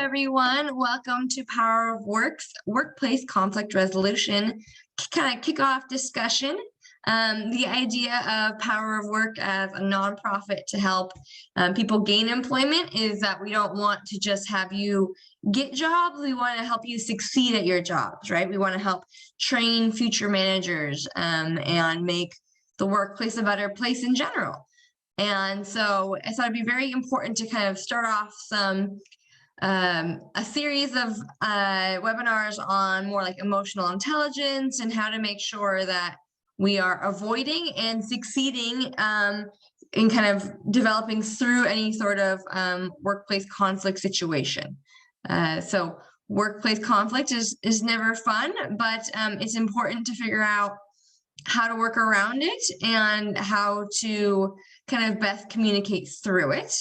everyone. Welcome to Power of Work's Workplace Conflict Resolution kind of kickoff discussion. The idea of Power of Work as a nonprofit to help people gain employment is that we don't want to just have you get jobs. We want to help you succeed at your jobs, right? We want to help train future managers and make the workplace a better place in general. And so I thought it'd be very important to kind of start off a series of webinars on more like emotional intelligence and how to make sure that we are avoiding and succeeding in kind of developing through any sort of workplace conflict situation. So workplace conflict is never fun, but it's important to figure out how to work around it and how to kind of best communicate through it.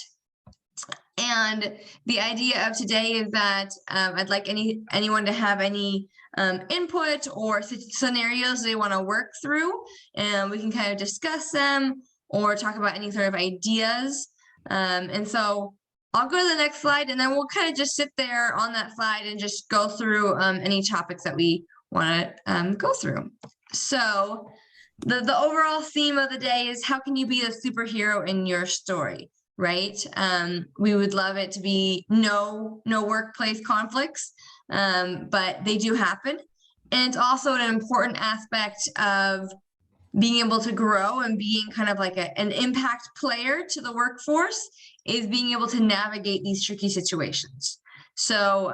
And the idea of today is that I'd like anyone to have any input or scenarios they want to work through, and we can kind of discuss them or talk about any sort of ideas. And so I'll go to the next slide, and then we'll kind of just sit there on that slide and just go through any topics that we want to go through. So the overall theme of the day is, how can you be a superhero in your story? Right? We would love it to be no workplace conflicts, but they do happen. And it's also an important aspect of being able to grow and being kind of like an impact player to the workforce is being able to navigate these tricky situations. So,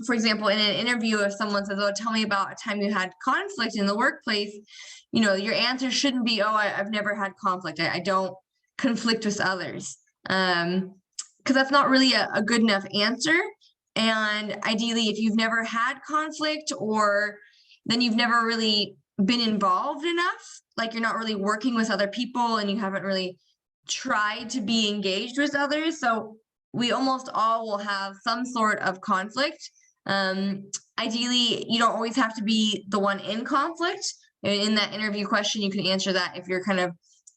for example, in an interview, if someone says, "Oh, tell me about a time you had conflict in the workplace," you know, your answer shouldn't be, "Oh, I've never had conflict. I don't conflict with others," because that's not really a good enough answer. And ideally, if you've never had conflict, or then you've never really been involved enough, like you're not really working with other people and you haven't really tried to be engaged with others. So we almost all will have some sort of conflict. Ideally, you don't always have to be the one in conflict. In that interview question, you can answer that if you're kind of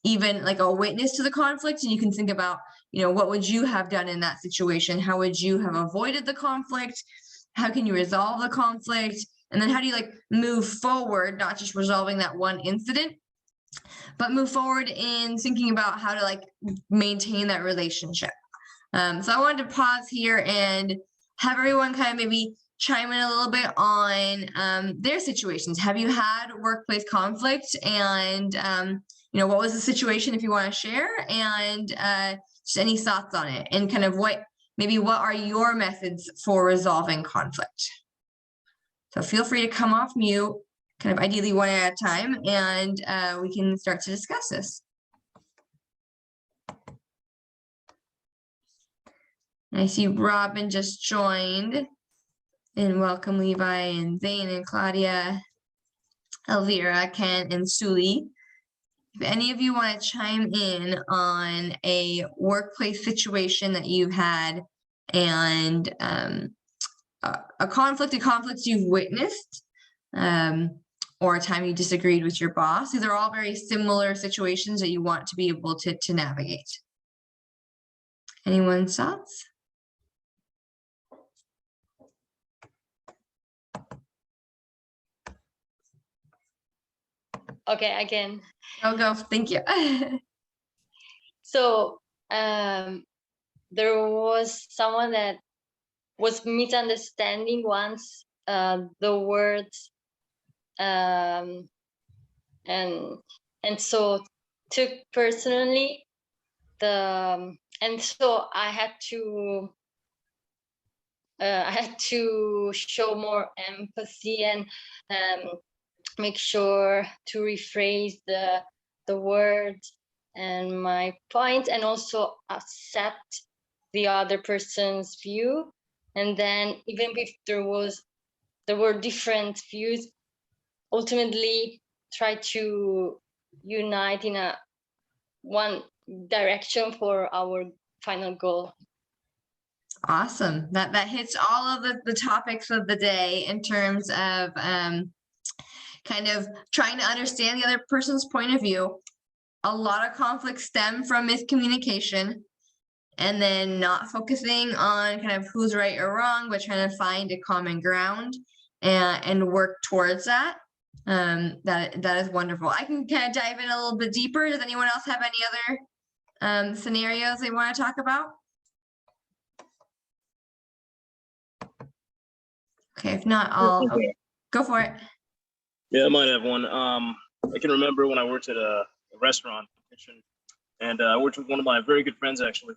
even like a witness to the conflict, and you can think about, you know, what would you have done in that situation? How would you have avoided the conflict? How can you resolve the conflict? And then how do you like move forward, not just resolving that one incident, but move forward in thinking about how to like maintain that relationship. So I wanted to pause here and have everyone kind of maybe chime in a little bit on their situations. Have you had workplace conflict? And you know, what was the situation, if you want to share, and just any thoughts on it, and kind of what are your methods for resolving conflict? So feel free to come off mute, kind of ideally one at a time, and we can start to discuss this. I see Robin just joined, and welcome Levi and Zane and Claudia, Elvira, Ken, and Suli. If any of you want to chime in on a workplace situation that you've had, and a conflict you've witnessed, or a time you disagreed with your boss, these are all very similar situations that you want to be able to navigate. Anyone's thoughts? Okay, again. I'll go. Thank you. So there was someone that was misunderstanding once the words, and so took personally and so I had to show more empathy and make sure to rephrase the words and my point, and also accept the other person's view. And then even if there were different views, ultimately try to unite in one direction for our final goal. Awesome. That hits all of the topics of the day in terms of kind of trying to understand the other person's point of view. A lot of conflicts stem from miscommunication. and then not focusing on kind of who's right or wrong, but trying to find a common ground and work towards that. That is wonderful. I can kind of dive in a little bit deeper. Does anyone else have any other scenarios they want to talk about? Okay, if not, I'll go for it. Yeah, I might have one. I can remember when I worked at a restaurant kitchen, and I worked with one of my very good friends actually,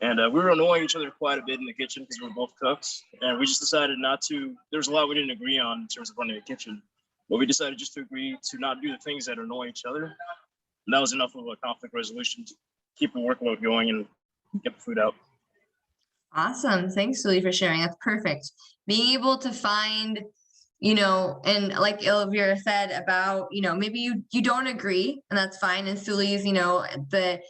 and we were annoying each other quite a bit in the kitchen because we were both cooks, and we just decided not to. There was a lot we didn't agree on in terms of running a kitchen, but we decided just to agree to not do the things that annoy each other, and that was enough of a conflict resolution to keep the workload going and get the food out. Awesome. Thanks, Julie, for sharing. That's perfect. Being able to find, and like Elvira said about, maybe you don't agree, and that's fine. And Sully's, the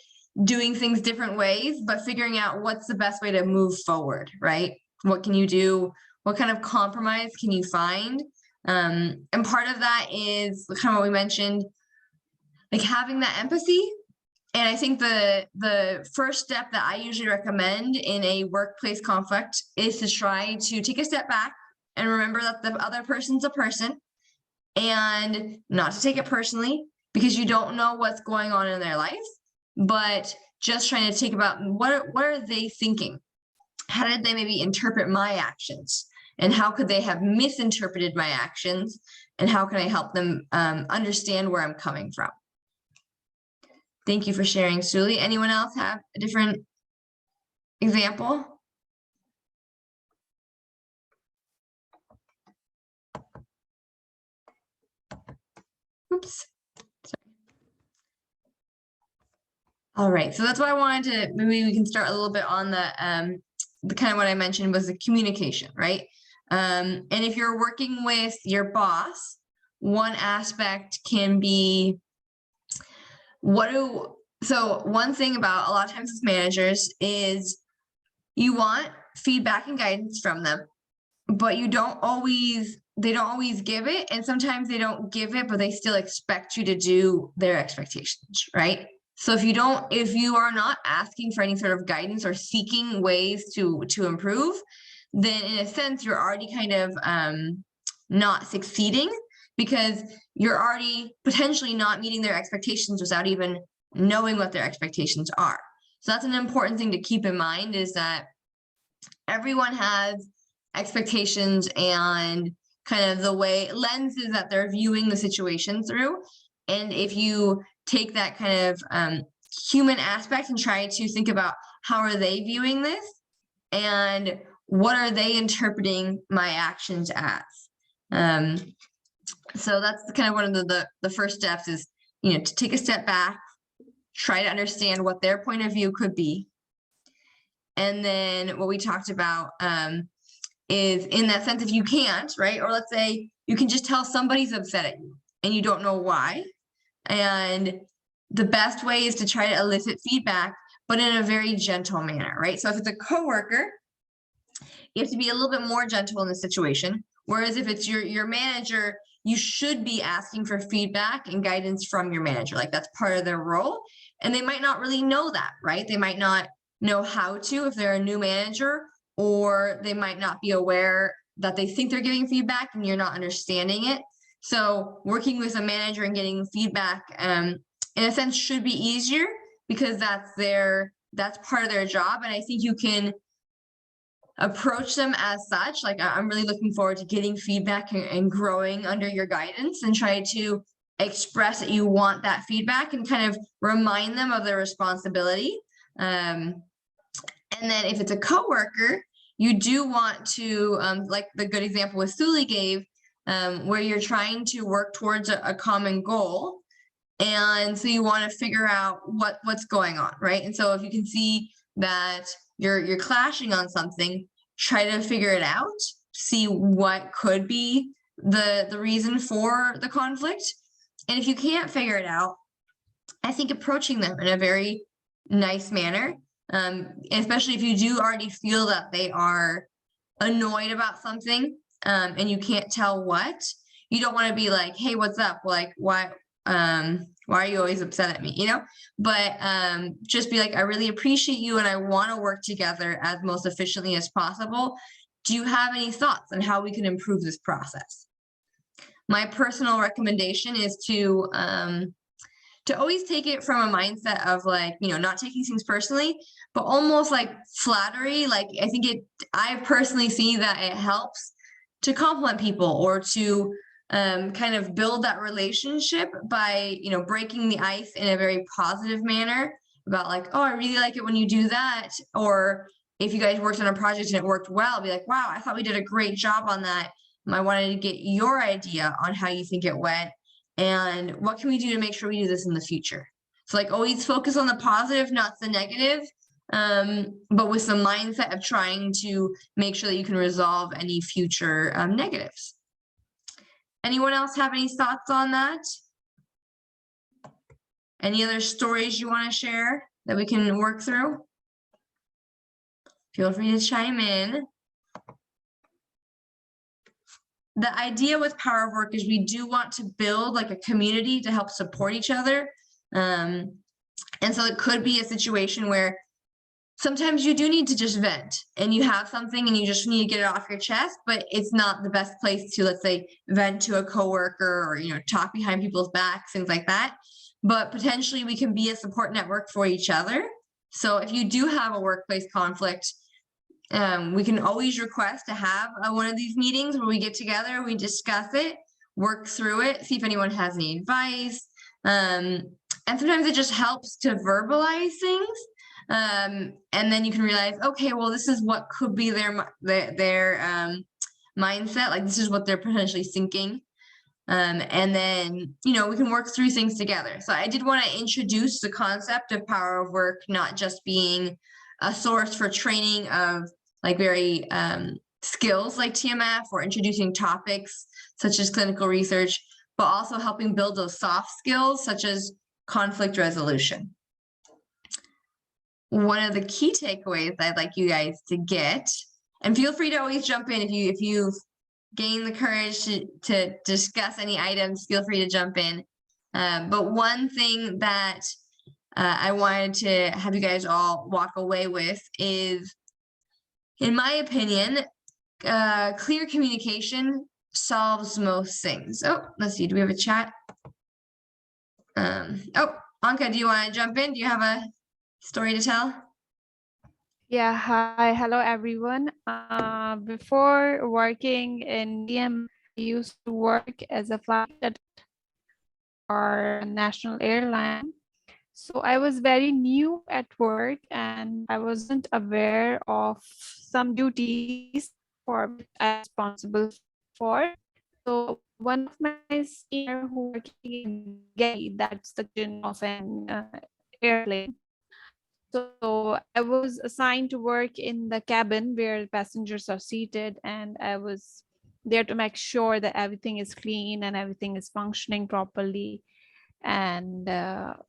doing things different ways, but figuring out what's the best way to move forward, right? What can you do? What kind of compromise can you find? And part of that is kind of what we mentioned, like having that empathy. And I think the first step that I usually recommend in a workplace conflict is to try to take a step back and remember that the other person's a person, and not to take it personally because you don't know what's going on in their life, but just trying to think about what are they thinking? How did they maybe interpret my actions? And how could they have misinterpreted my actions? And how can I help them understand where I'm coming from? Thank you for sharing, Suli. Anyone else have a different example? Oops. Sorry. All right, so that's why I wanted to, maybe we can start a little bit on the kind of what I mentioned was the communication, right? And if you're working with your boss, one aspect can be so one thing about a lot of times as managers is you want feedback and guidance from them, but they don't always give it. And sometimes they don't give it, but they still expect you to do their expectations, right? So if you are not asking for any sort of guidance or seeking ways to improve, then in a sense, you're already kind of not succeeding, because you're already potentially not meeting their expectations without even knowing what their expectations are. So that's an important thing to keep in mind, is that everyone has expectations and kind of the lenses that they're viewing the situation through. And if you take that kind of human aspect and try to think about how are they viewing this and what are they interpreting my actions as? So that's kind of one of the first steps is, to take a step back, try to understand what their point of view could be. And then what we talked about is, in that sense, if you can't, right? Or let's say you can just tell somebody's upset at you and you don't know why. And the best way is to try to elicit feedback, but in a very gentle manner, right? So if it's a coworker, you have to be a little bit more gentle in the situation. Whereas if it's your manager, you should be asking for feedback and guidance from your manager. Like, that's part of their role. And they might not really know that, right? They might not know how to if they're a new manager, or they might not be aware that they think they're giving feedback and you're not understanding it. So working with a manager and getting feedback, in a sense, should be easier, because that's part of their job. And I think you can approach them as such. Like, I'm really looking forward to getting feedback and growing under your guidance, and try to express that you want that feedback and kind of remind them of their responsibility. And then if it's a coworker, you do want to, like the good example with Suli gave, where you're trying to work towards a common goal. And so you want to figure out what's going on, right? And so if you can see that you're clashing on something, try to figure it out, see what could be the reason for the conflict. And if you can't figure it out, I think approaching them in a very nice manner, especially if you do already feel that they are annoyed about something, and you can't tell what, you don't want to be like, hey, what's up? Like, why why are you always upset at me, you know? But just be like, I really appreciate you and I want to work together as most efficiently as possible. Do you have any thoughts on how we can improve this process? My personal recommendation is to always take it from a mindset of like, you know, not taking things personally, but almost like flattery. Like I personally see that it helps to compliment people or to kind of build that relationship by, you know, breaking the ice in a very positive manner about like, oh, I really like it when you do that. Or if you guys worked on a project and it worked well, be like, wow, I thought we did a great job on that. I wanted to get your idea on how you think it went. And what can we do to make sure we do this in the future? So like always focus on the positive, not the negative, but with the mindset of trying to make sure that you can resolve any future negatives. Anyone else have any thoughts on that? Any other stories you want to share that we can work through? Feel free to chime in. The idea with Power of Work is we do want to build like a community to help support each other. And so it could be a situation where sometimes you do need to just vent and you have something and you just need to get it off your chest, but it's not the best place to, let's say, vent to a coworker or, you know, talk behind people's backs, things like that. But potentially we can be a support network for each other. So if you do have a workplace conflict, we can always request to have one of these meetings where we get together, we discuss it, work through it, see if anyone has any advice. And sometimes it just helps to verbalize things. And then you can realize, okay, well, this is what could be their mindset. Like this is what they're potentially thinking. And then, you know, we can work through things together. So I did want to introduce the concept of Power of Work, not just being a source for training of like very skills like TMF or introducing topics such as clinical research, but also helping build those soft skills such as conflict resolution. One of the key takeaways I'd like you guys to get, and feel free to always jump in if you've gained the courage to discuss any items, feel free to jump in. But one thing that I wanted to have you guys all walk away with is, in my opinion, clear communication solves most things. Oh, let's see, do we have a chat? Oh, Anka, do you want to jump in? Do you have a story to tell? Yeah, hi, hello everyone. Before working in DM, I used to work as a flight attendant for a national airline. So I was very new at work and I wasn't aware of some duties for which I was responsible for. So one of my senior who working in galley, that's the kitchen of an airplane. So I was assigned to work in the cabin where passengers are seated, and I was there to make sure that everything is clean and everything is functioning properly. And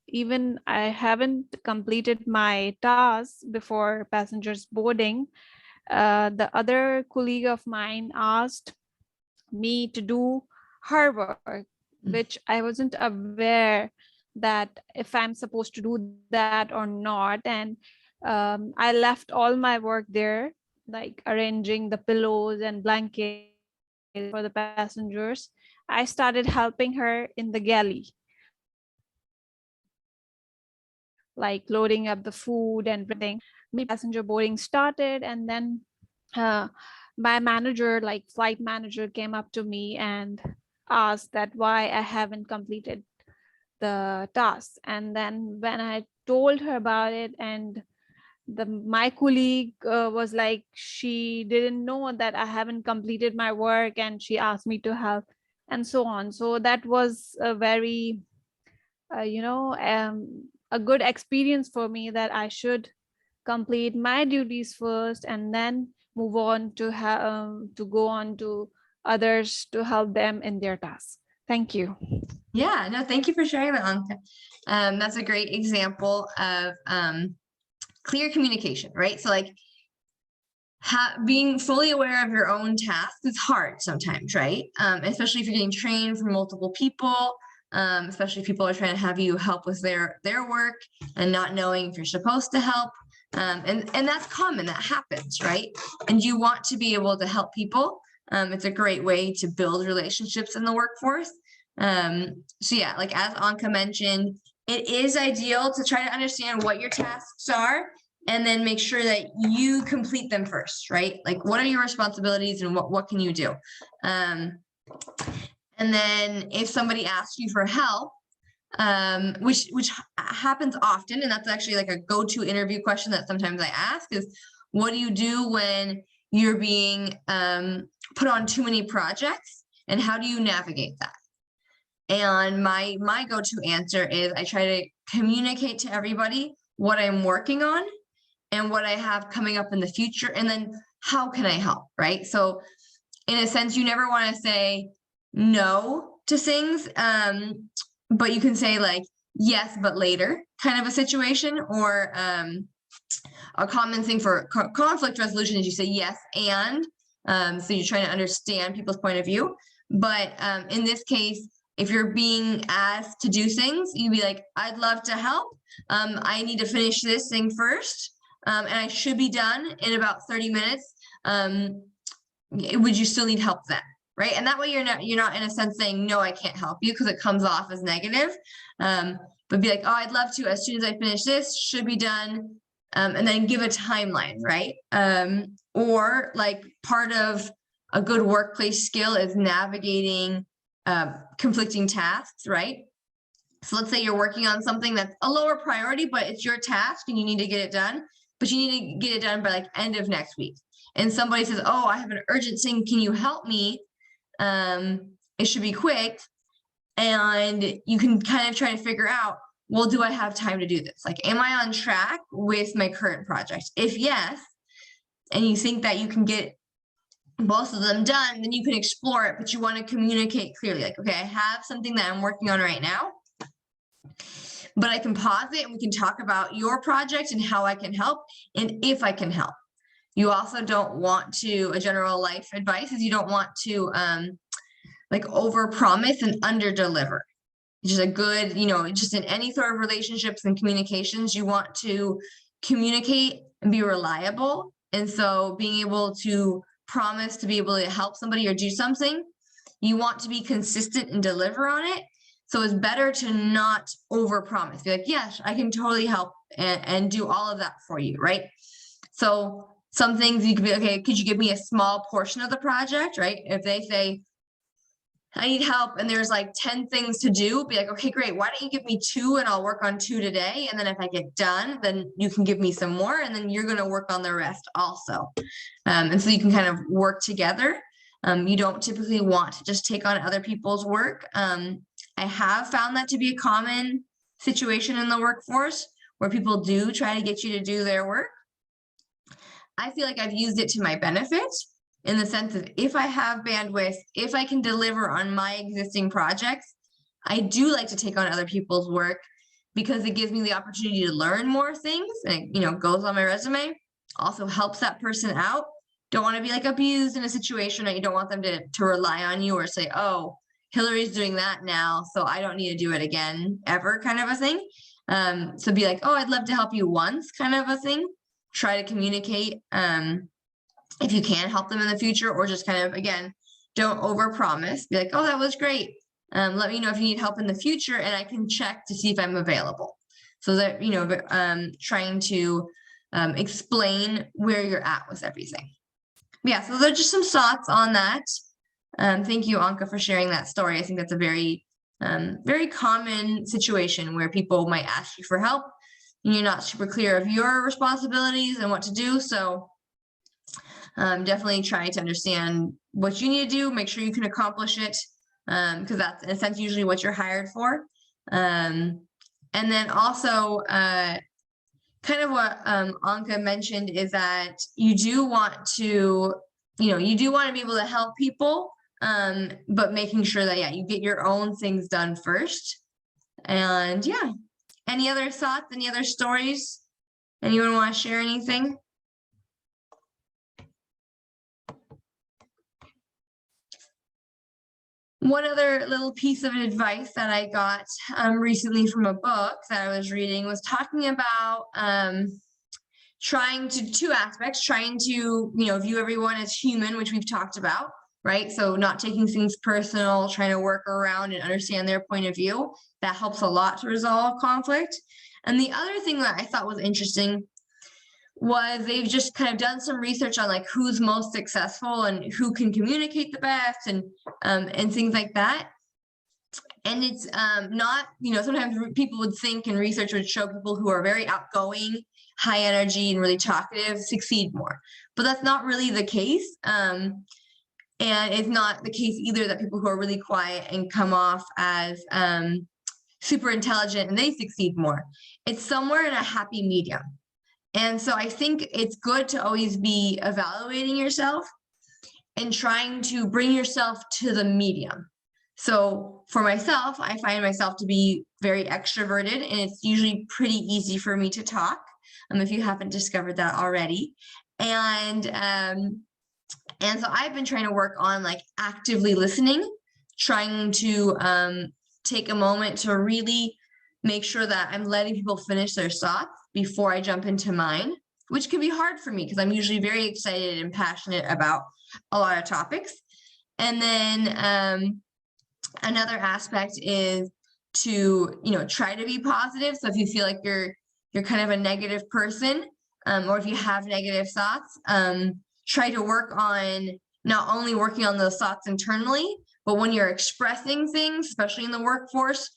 even I haven't completed my task before passengers boarding. The other colleague of mine asked me to do her work, which I wasn't aware that if I'm supposed to do that or not. And I left all my work there, like arranging the pillows and blankets for the passengers. I started helping her in the galley, like loading up the food and everything. Passenger boarding started, and then my manager, like flight manager, came up to me and asked that why I haven't completed the task. And then when I told her about it, and my colleague was like, she didn't know that I haven't completed my work and she asked me to help and so on. So that was a very a good experience for me, that I should complete my duties first and then move on to go on to others to help them in their tasks. Thank you. Yeah, no, thank you for sharing that, Anka. That's a great example of clear communication, right? So like being fully aware of your own tasks is hard sometimes, right? Especially if you're getting trained from multiple people. especially if people are trying to have you help with their work and not knowing if you're supposed to help. And that's common, that happens, right? And you want to be able to help people. It's a great way to build relationships in the workforce. So yeah, like as Anka mentioned, it is ideal to try to understand what your tasks are and then make sure that you complete them first, right? Like what are your responsibilities and what can you do? And then if somebody asks you for help, which happens often, and that's actually like a go-to interview question that sometimes I ask is, what do you do when you're being put on too many projects, and how do you navigate that? And my go-to answer is I try to communicate to everybody what I'm working on and what I have coming up in the future, and then how can I help, right? So in a sense, you never want to say no to things, but you can say like, yes, but later kind of a situation, or a common thing for conflict resolution is you say yes, and so you're trying to understand people's point of view. But in this case, if you're being asked to do things, you'd be like, I'd love to help. I need to finish this thing first, and I should be done in about 30 minutes. Would you still need help then? Right? And that way you're not in a sense saying, no, I can't help you, because it comes off as negative. But be like, oh, I'd love to, as soon as I finish this, should be done. And then give a timeline, right? Or like part of a good workplace skill is navigating conflicting tasks, right? So let's say you're working on something that's a lower priority, but it's your task and you need to get it done, but you need to get it done by like end of next week. And somebody says, oh, I have an urgent thing, can you help me? It should be quick. And you can kind of try to figure out, well, do I have time to do this? Like, am I on track with my current project? If yes, and you think that you can get both of them done, then you can explore it, but you want to communicate clearly. Like, okay, I have something that I'm working on right now, but I can pause it and we can talk about your project and how I can help and if I can help. You also don't want to, a general life advice is you don't want to like over promise and under deliver. Just a good, just in any sort of relationships and communications, you want to communicate and be reliable. And so being able to promise to be able to help somebody or do something, you want to be consistent and deliver on it. So it's better to not over promise. Be like, yes, I can totally help and do all of that for you, right? So some things you could be, okay, could you give me a small portion of the project, right? If they say, I need help and there's like 10 things to do, be like, okay, great. Why don't you give me 2 and I'll work on 2 today. And then if I get done, then you can give me some more and then you're going to work on the rest also. And so you can kind of work together. You don't typically want to just take on other people's work. I have found that to be a common situation in the workforce where people do try to get you to do their work. I feel like I've used it to my benefit, in the sense of if I have bandwidth, if I can deliver on my existing projects, I do like to take on other people's work because it gives me the opportunity to learn more things and it, goes on my resume, also helps that person out. Don't want to be like abused in a situation that you don't want them to rely on you or say, oh, Hillary's doing that now, so I don't need to do it again ever, kind of a thing. So be like, oh, I'd love to help you once, kind of a thing. Try to communicate if you can help them in the future, or just kind of, again, don't overpromise. Be like, oh, that was great. Let me know if you need help in the future and I can check to see if I'm available. So that, trying to explain where you're at with everything. Yeah, so those are just some thoughts on that. Thank you, Anka, for sharing that story. I think that's a very, very common situation where people might ask you for help and you're not super clear of your responsibilities and what to do. So definitely try to understand what you need to do, make sure you can accomplish it, because that's in a sense usually what you're hired for. And then also kind of what Anka mentioned is that you do want to, you do want to be able to help people, but making sure that, yeah, you get your own things done first. And yeah, any other thoughts, any other stories? Anyone want to share anything? One other little piece of advice that I got recently from a book that I was reading was talking about trying to two aspects, trying to, view everyone as human, which we've talked about, right? So not taking things personal, trying to work around and understand their point of view. That helps a lot to resolve conflict. And the other thing that I thought was interesting was they've just kind of done some research on like who's most successful and who can communicate the best and things like that. And it's not, sometimes people would think and research would show people who are very outgoing, high energy, and really talkative succeed more. But that's not really the case. And it's not the case either that people who are really quiet and come off as super intelligent and they succeed more. It's somewhere in a happy medium. And so I think it's good to always be evaluating yourself and trying to bring yourself to the medium. So for myself, I find myself to be very extroverted, and it's usually pretty easy for me to talk, if you haven't discovered that already. And so I've been trying to work on like actively listening, trying to take a moment to really make sure that I'm letting people finish their thoughts before I jump into mine, which can be hard for me because I'm usually very excited and passionate about a lot of topics. And then another aspect is to, try to be positive. So if you feel like you're kind of a negative person, or if you have negative thoughts, try to work on not only working on those thoughts internally, but when you're expressing things, especially in the workforce,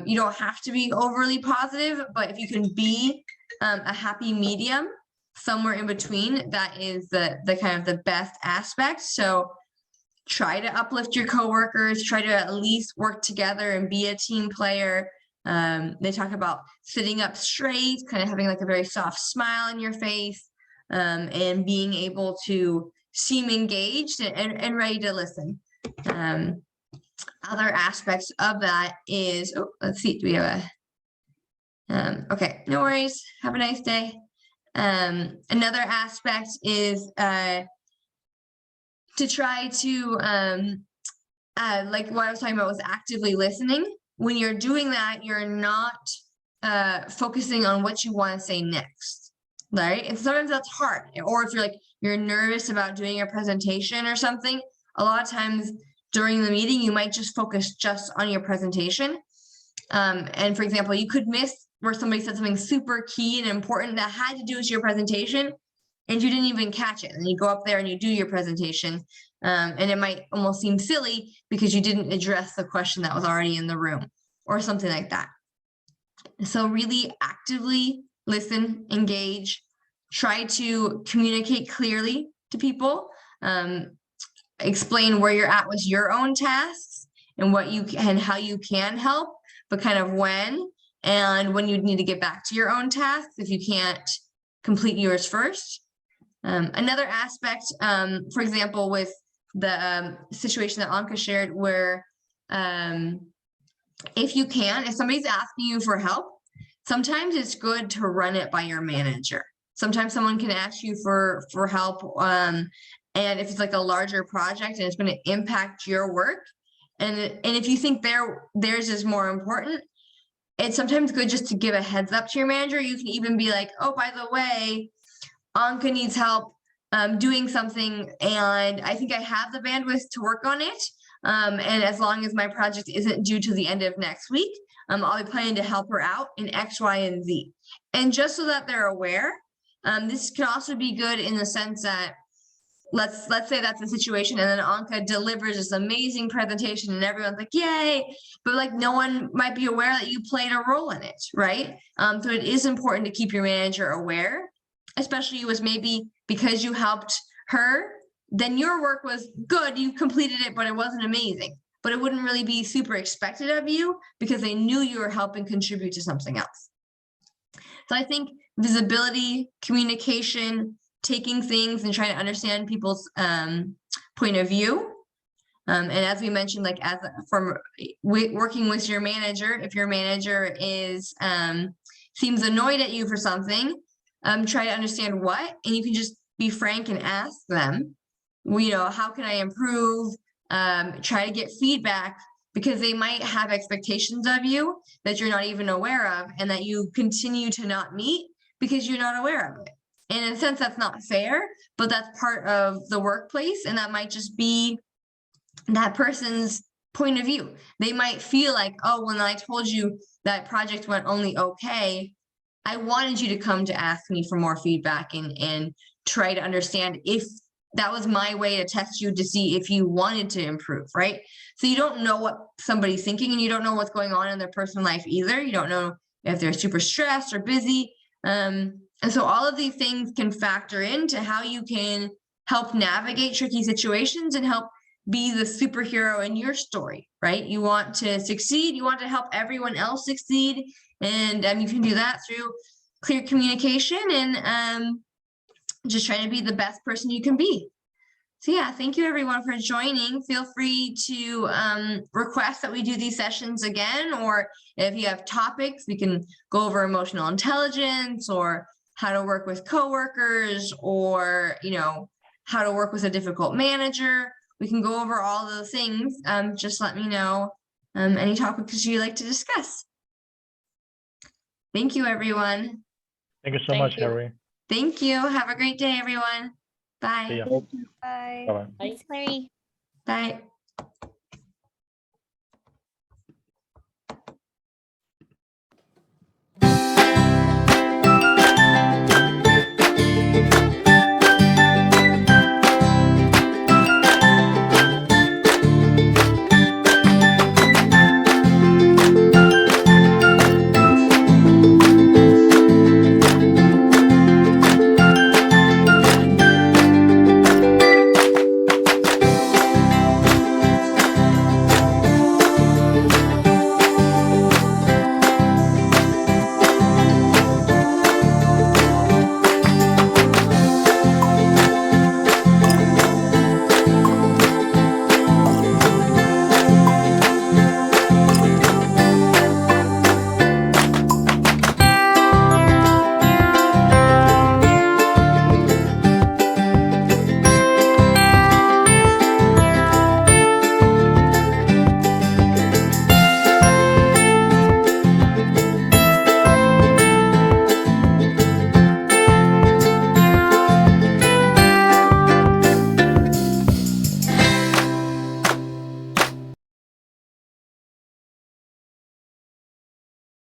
you don't have to be overly positive, but if you can be a happy medium somewhere in between, that is the kind of the best aspect. So try to uplift your coworkers, try to at least work together and be a team player. They talk about sitting up straight, kind of having like a very soft smile on your face, and being able to seem engaged and ready to listen. Other aspects of that is, let's see, do we have okay, no worries. Have a nice day. Another aspect is to try to, like what I was talking about was actively listening. When you're doing that, you're not focusing on what you want to say next, right? And sometimes that's hard. Or if you're nervous about doing a presentation or something, a lot of times during the meeting, you might just focus just on your presentation. And for example, you could miss where somebody said something super key and important that had to do with your presentation, and you didn't even catch it. And you go up there and you do your presentation, and it might almost seem silly because you didn't address the question that was already in the room or something like that. So really actively listen, engage, try to communicate clearly to people, explain where you're at with your own tasks and what you can and how you can help, but kind of when and when you need to get back to your own tasks if you can't complete yours first. Another aspect, for example, with the situation that Anka shared, where if you can, if somebody's asking you for help, sometimes it's good to run it by your manager. Sometimes someone can ask you for help, and if it's like a larger project and it's going to impact your work, and if you think theirs is more important, it's sometimes good just to give a heads up to your manager. You can even be like, oh, by the way, Anka needs help doing something, and I think I have the bandwidth to work on it. And as long as my project isn't due to the end of next week, I'll be planning to help her out in X, Y, and Z. And just so that they're aware, this can also be good in the sense that let's say that's the situation, and then Anka delivers this amazing presentation and everyone's like, yay, but like no one might be aware that you played a role in it, right? So it is important to keep your manager aware, especially it was maybe because you helped her, then your work was good, you completed it, but it wasn't amazing. But it wouldn't really be super expected of you because they knew you were helping contribute to something else. So I think visibility, communication, taking things and trying to understand people's point of view. And as we mentioned, like working with your manager, if your manager is seems annoyed at you for something, try to understand what, and you can just be frank and ask them, how can I improve? try to get feedback, because they might have expectations of you that you're not even aware of, and that you continue to not meet because you're not aware of it. And in a sense, that's not fair, but that's part of the workplace, and that might just be that person's point of view. They might feel like, oh, when I told you that project went only okay, I wanted you to come to ask me for more feedback and try to understand if that was my way to test you to see if you wanted to improve, right? So you don't know what somebody's thinking, and you don't know what's going on in their personal life either. You don't know if they're super stressed or busy. And so all of these things can factor into how you can help navigate tricky situations and help be the superhero in your story, right? You want to succeed, you want to help everyone else succeed, and you can do that through clear communication and just trying to be the best person you can be. So yeah, thank you everyone for joining. Feel free to request that we do these sessions again, or if you have topics, we can go over emotional intelligence, or how to work with coworkers, or how to work with a difficult manager. We can go over all those things. Just let me know any topics you'd like to discuss. Thank you, everyone. Thank you so Thank much, you. Harry. Thank you. Have a great day, everyone. See Bye. ya. Bye. Bye-bye. Bye. Larry. Bye.